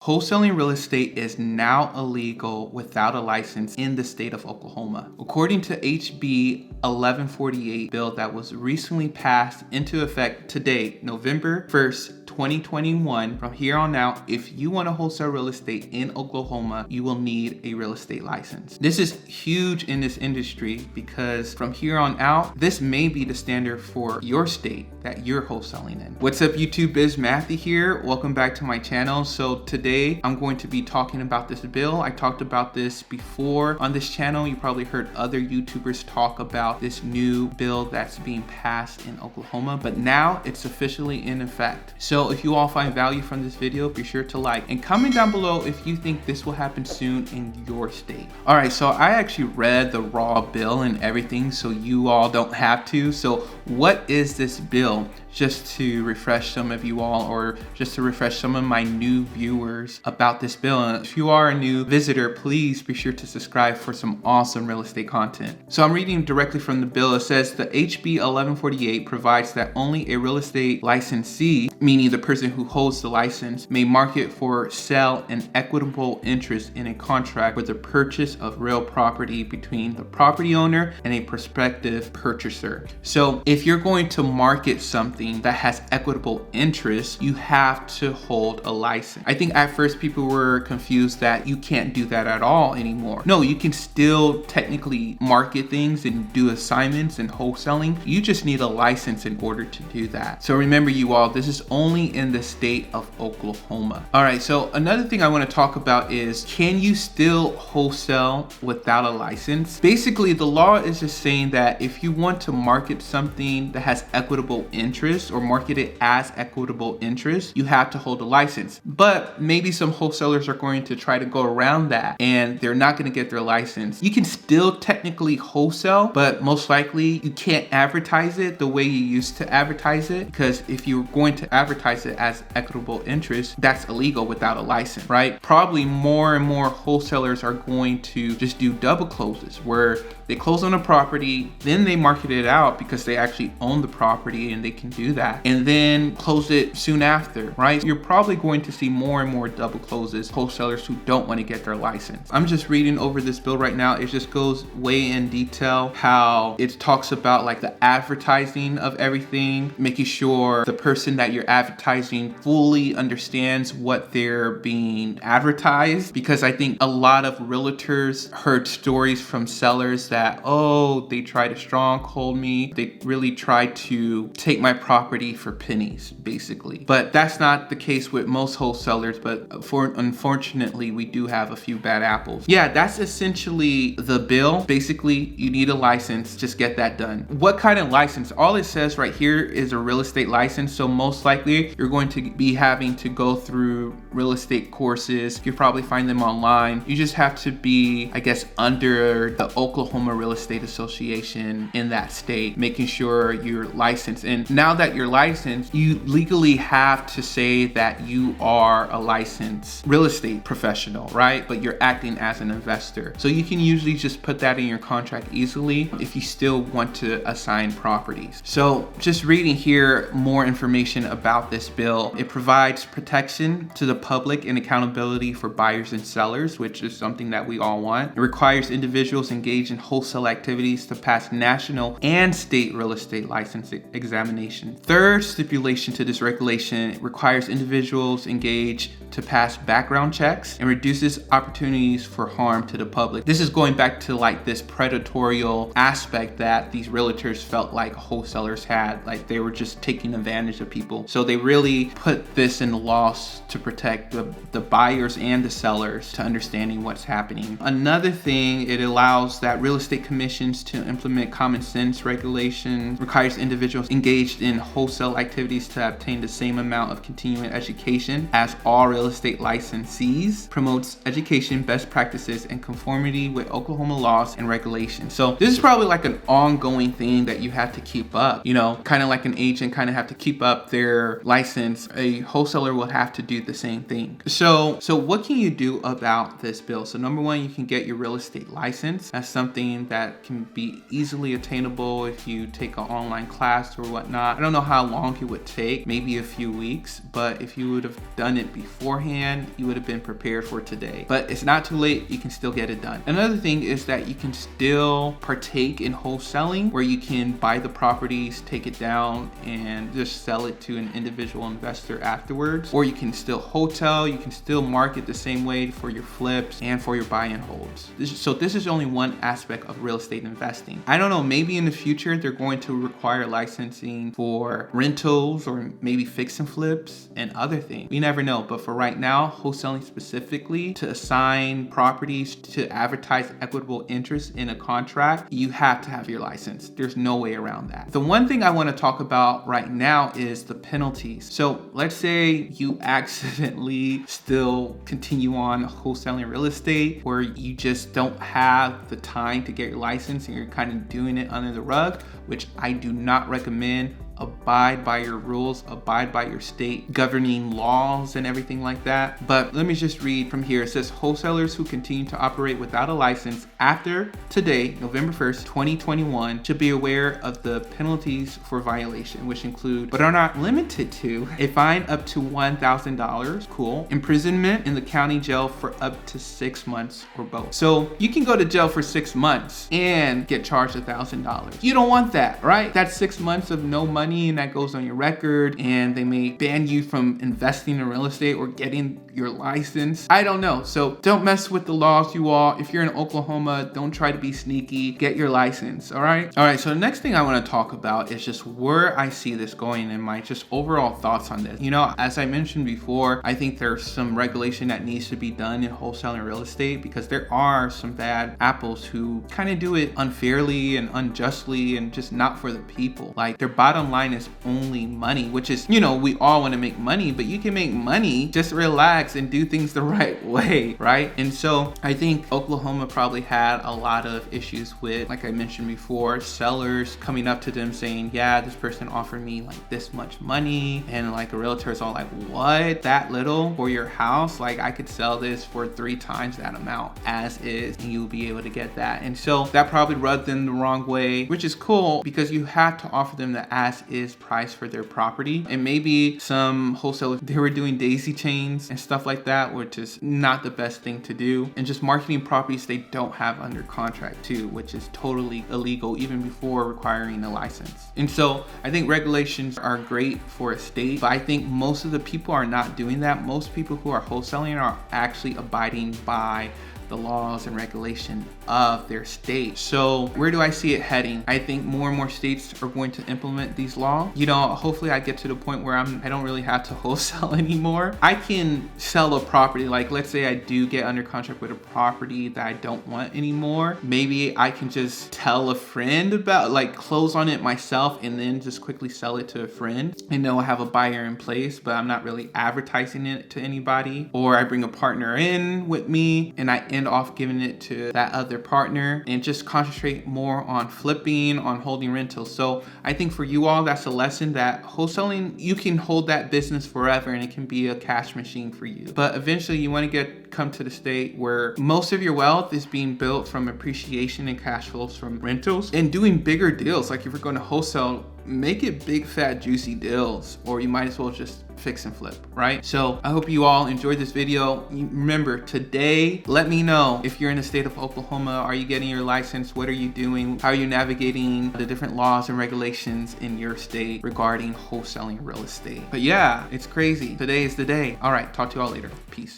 Wholesaling real estate is now illegal without a license in the state of Oklahoma. According to HB 1148 bill that was recently passed into effect today, November 1st, 2021, from here on out, if you want to wholesale real estate in Oklahoma, you will need a real estate license. This is huge in this industry because from here on out, this may be the standard for your state that you're wholesaling in. What's up, YouTube? Biz Matthew here. Welcome back to my channel. So today I'm going to be talking about this bill. I talked about this before on this channel. You probably heard other YouTubers talk about this new bill that's being passed in Oklahoma, but now it's officially in effect. So if you all find value from this video, be sure to like and comment down below if you think this will happen soon in your state. All right, so I actually read the raw bill and everything, so you all don't have to. So what is this bill? Just to refresh some of you all, or just to refresh some of my new viewers about this bill. And if you are a new visitor, please be sure to subscribe for some awesome real estate content. So I'm reading directly from the bill. It says the HB 1148 provides that only a real estate licensee, meaning the person who holds the license, may market for sale an equitable interest in a contract for the purchase of real property between the property owner and a prospective purchaser. So if you're going to market something that has equitable interest, you have to hold a license. I think at first people were confused that you can't do that at all anymore. No, you can still technically market things and do assignments and wholesaling. You just need a license in order to do that. So remember, you all, this is only in the state of Oklahoma. All right, so another thing I want to talk about is, can you still wholesale without a license? Basically, the law is just saying that if you want to market something that has equitable interest or market it as equitable interest, you have to hold a license. But maybe some wholesalers are going to try to go around that and they're not going to get their license. You can still technically wholesale, but most likely you can't advertise it the way you used to advertise it, because if you're going to advertise it as equitable interest, that's illegal without a license, right? Probably more and more wholesalers are going to just do double closes where they close on a property, then they market it out because they actually own the property and they can do that, and then close it soon after, right? You're probably going to see more and more double closes, wholesalers who don't want to get their license. I'm just reading over this bill right now. It just goes way in detail how it talks about like the advertising of everything, making sure the person that you're advertising fully understands what they're being advertised, because I think a lot of realtors heard stories from sellers that, oh, they tried to stronghold me. They really tried to take my property for pennies, basically. But that's not the case with most wholesalers, but unfortunately, we do have a few bad apples. Yeah, that's essentially the bill. Basically, you need a license, just get that done. What kind of license? All it says right here is a real estate license. So most likely you're going to be having to go through real estate courses. You probably find them online. You just have to be, I guess, under the Oklahoma Real Estate Association in that state, making sure you're licensed. And now that you're licensed, you legally have to say that you are a licensed real estate professional, right? But you're acting as an investor. So you can usually just put that in your contract easily if you still want to assign properties. So just reading here more information about this bill. It provides protection to the public and accountability for buyers and sellers, which is something that we all want. It requires individuals engaged in wholesale activities to pass national and state real estate license examination. Third stipulation to this regulation requires individuals engaged to pass background checks and reduces opportunities for harm to the public. This is going back to like this predatory aspect that these realtors felt like wholesalers had, like they were just taking advantage of people. So they really put this in the laws to protect the buyers and the sellers to understanding what's happening. Another thing, it allows that real estate commissions to implement common sense regulations, requires individuals engaged in wholesale activities to obtain the same amount of continuing education as all real estate licensees, promotes education, best practices, and conformity with Oklahoma laws and regulations. So this is probably like an ongoing thing that you have to keep up, you know, kind of like an agent kind of have to keep up their license. A wholesaler will have to do the same thing. So what can you do about this bill? So number one, you can get your real estate license. That's something something that can be easily attainable if you take an online class or whatnot. I don't know how long it would take, maybe a few weeks, but if you would have done it beforehand, you would have been prepared for today. But it's not too late, you can still get it done. Another thing is that you can still partake in wholesaling, where you can buy the properties, take it down, and just sell it to an individual investor afterwards. Or you can still hotel, you can still market the same way for your flips and for your buy and holds. So this is only one aspect of real estate investing. I don't know, maybe in the future they're going to require licensing for rentals or maybe fix and flips and other things. We never know, but for right now, wholesaling specifically to assign properties to advertise equitable interest in a contract, you have to have your license. There's no way around that. The one thing I want to talk about right now is the penalties. So let's say you accidentally still continue on wholesaling real estate, where you just don't have the time to get your license and you're kind of doing it under the rug, which I do not recommend. Abide by your rules, abide by your state governing laws and everything like that. But let me just read from here. It says wholesalers who continue to operate without a license after today, November 1st, 2021, should be aware of the penalties for violation, which include, but are not limited to, a fine up to $1,000, cool, imprisonment in the county jail for up to 6 months or both. So you can go to jail for 6 months and get charged $1,000. You don't want that, right? That's 6 months of no money, and that goes on your record, and they may ban you from investing in real estate or getting your license. I don't know. So don't mess with the laws, you all. If you're in Oklahoma, don't try to be sneaky. Get your license, all right? All right, so the next thing I want to talk about is just where I see this going and my just overall thoughts on this. You know, as I mentioned before, I think there's some regulation that needs to be done in wholesaling real estate, because there are some bad apples who kind of do it unfairly and unjustly and just not for the people. Like, their bottom line is only money, which is, you know, we all want to make money, but you can make money, just relax and do things the right way, right? And so I think Oklahoma probably had a lot of issues with, like I mentioned before, sellers coming up to them saying, yeah, this person offered me like this much money, and like a realtor's all like, what, that little for your house? Like, I could sell this for 3 times that amount as is, and you'll be able to get that. And so that probably rubbed them the wrong way, which is cool, because you have to offer them the as is price for their property. And maybe some wholesalers, they were doing daisy chains and stuff like that, which is not the best thing to do, and just marketing properties they don't have under contract too, which is totally illegal even before requiring a license. And so I think regulations are great for a state, but I think most of the people are not doing that. Most people who are wholesaling are actually abiding by the laws and regulation of their state. So where do I see it heading? I think more and more states are going to implement these laws. You know, hopefully I get to the point where I don't really have to wholesale anymore. I can sell a property, like let's say I do get under contract with a property that I don't want anymore. Maybe I can just tell a friend about, like close on it myself and then just quickly sell it to a friend and know I have a buyer in place, but I'm not really advertising it to anybody. Or I bring a partner in with me and I end off giving it to that other partner and just concentrate more on flipping, on holding rentals. So I think for you all, that's a lesson that wholesaling, you can hold that business forever and it can be a cash machine for you. But eventually you want to come to the state where most of your wealth is being built from appreciation and cash flows from rentals, and doing bigger deals. Like if you're going to wholesale, make it big, fat, juicy deals, or you might as well just fix and flip, right? So I hope you all enjoyed this video. Remember, today, let me know if you're in the state of Oklahoma. Are you getting your license? What are you doing? How are you navigating the different laws and regulations in your state regarding wholesaling real estate? But yeah, it's crazy. Today is the day. All right, talk to you all later. Peace.